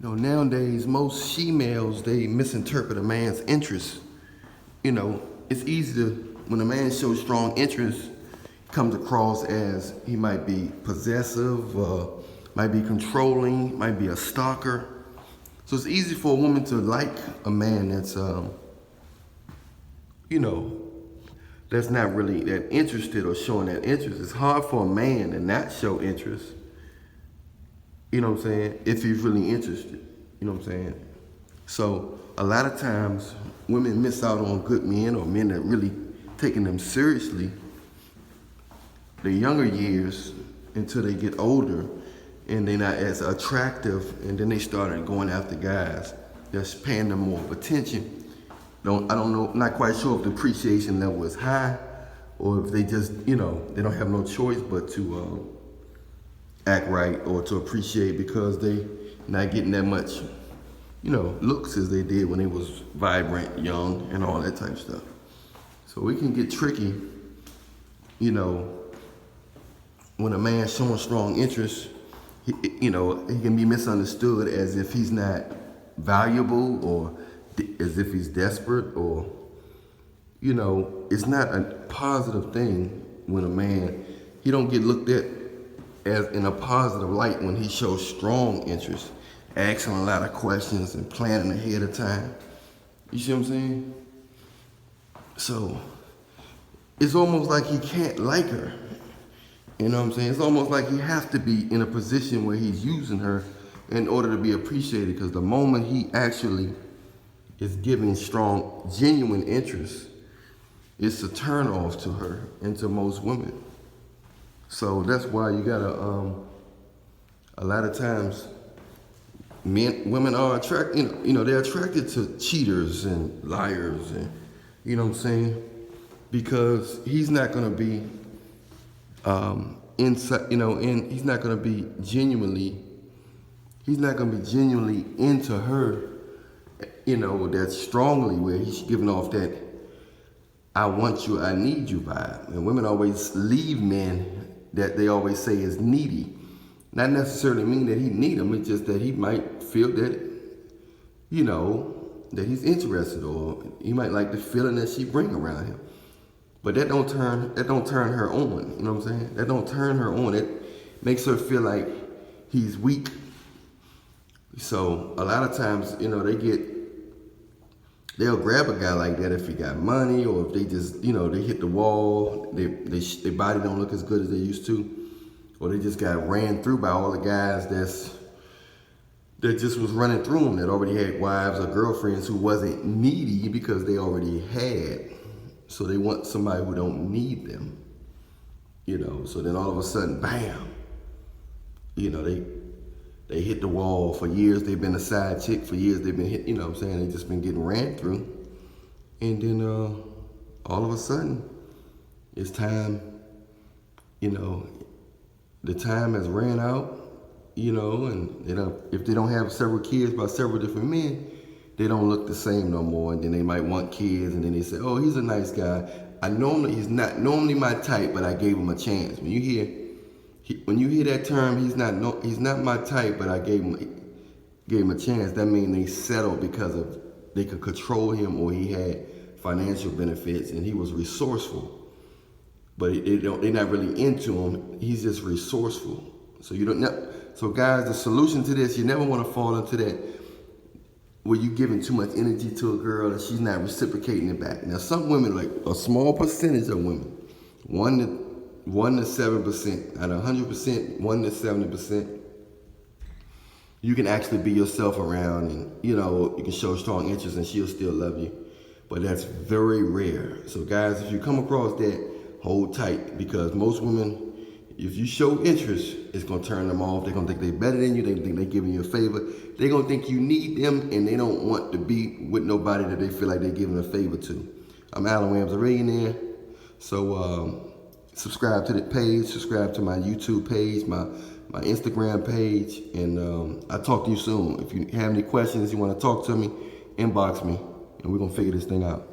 Nowadays, most females, they misinterpret a man's interest. It's easy to, when a man shows strong interest, comes across as he might be possessive, might be controlling, might be a stalker. So it's easy for a woman to like a man that's, that's not really that interested or showing that interest. It's hard for a man to not show interest, if he's really interested, So a lot of times women miss out on good men or men that really taking them seriously the younger years until they get older and they're not as attractive, and then they started going after guys that's paying them more attention. I don't know, not quite sure if the appreciation level is high or if they just, they don't have no choice but to act right or to appreciate because they not getting that much, looks as they did when they was vibrant, young, and all that type of stuff. So we can get tricky, when a man's showing strong interest, he can be misunderstood as if he's not valuable or as if he's desperate or, it's not a positive thing when a man, he don't get looked at as in a positive light when he shows strong interest, asking a lot of questions and planning ahead of time. You see what I'm saying? So it's almost like he can't like her. You know what I'm saying? It's almost like he has to be in a position where he's using her in order to be appreciated, because the moment he actually is giving strong, genuine interest, it's a turn off to her and to most women. So that's why you gotta, a lot of times, women are attracted, they're attracted to cheaters and liars and, because he's not gonna be, he's not gonna be genuinely into her, that strongly, where he's giving off that I want you, I need you vibe. And women always leave men that they always say is needy. Not necessarily mean that he need them, it's just that he might feel that, that he's interested, or he might like the feeling that she bring around him. But that don't turn her on, you know what I'm saying? That don't turn her on. It makes her feel like he's weak. So a lot of times, they'll grab a guy like that if he got money, or if they just, they hit the wall, their body don't look as good as they used to, or they just got ran through by all the guys that just was running through them, that already had wives or girlfriends who wasn't needy because they already had. So they want somebody who don't need them, So then all of a sudden, bam, they hit the wall. For years they've been a side chick. For years they've been hit, they just been getting ran through. And then all of a sudden, it's time, the time has ran out, and if they don't have several kids by several different men, they don't look the same no more. And then they might want kids, and then they say, oh, he's a nice guy. He's not normally my type, but I gave him a chance. When you hear that term, he's not my type, but I gave him a chance, that means they settled because of they could control him, or he had financial benefits and he was resourceful. But they're not really into him. He's just resourceful. So guys, the solution to this, you never want to fall into that where you giving too much energy to a girl and she's not reciprocating it back. Now some women, like a small percentage of women, 1 to 7%, out of 100%, 1 to 70%, you can actually be yourself around, and you can show strong interest and she'll still love you. But that's very rare. So guys, if you come across that, hold tight, because most women, if you show interest, it's gonna turn them off. They're gonna think they're better than you. They think they're giving you a favor. They're gonna think you need them, and they don't want to be with nobody that they feel like they're giving a favor to. I'm Alan Williams, a millionaire. So subscribe to the page, subscribe to my YouTube page, my Instagram page, and I'll talk to you soon. If you have any questions, you wanna talk to me, inbox me, and we're gonna figure this thing out.